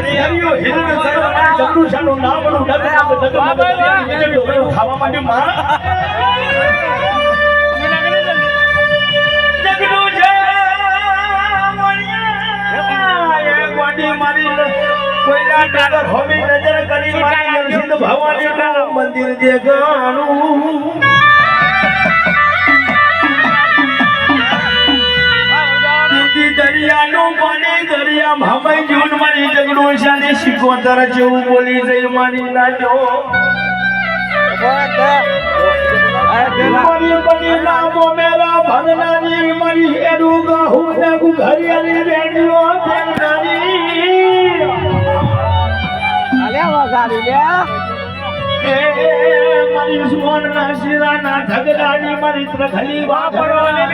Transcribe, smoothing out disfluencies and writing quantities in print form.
હરિયો હિરણ સર્વમાની જગદુશાનું નામનું ડગમગ ખાવા માટે માં કોઈના નજર હોમી નજર કરી મારી નરસિંહ ભવાનીનું મંદિર જે ગાણું દરિયાનું પાણી દરિયા ભાઈ જીવન મારી જગડું શાની શીખોતર જેવું બોલી જઈ મારી નાજો મારી બની નામો મેરા ભગનાની મારી એનું ગાહું ને ઘરિયાની રેડિયો ભગનાની અલ્યા વગાડી લે મારી સુવર્ણ શિરાના ઢગલાની મારી ત્રખલી વાપરો ને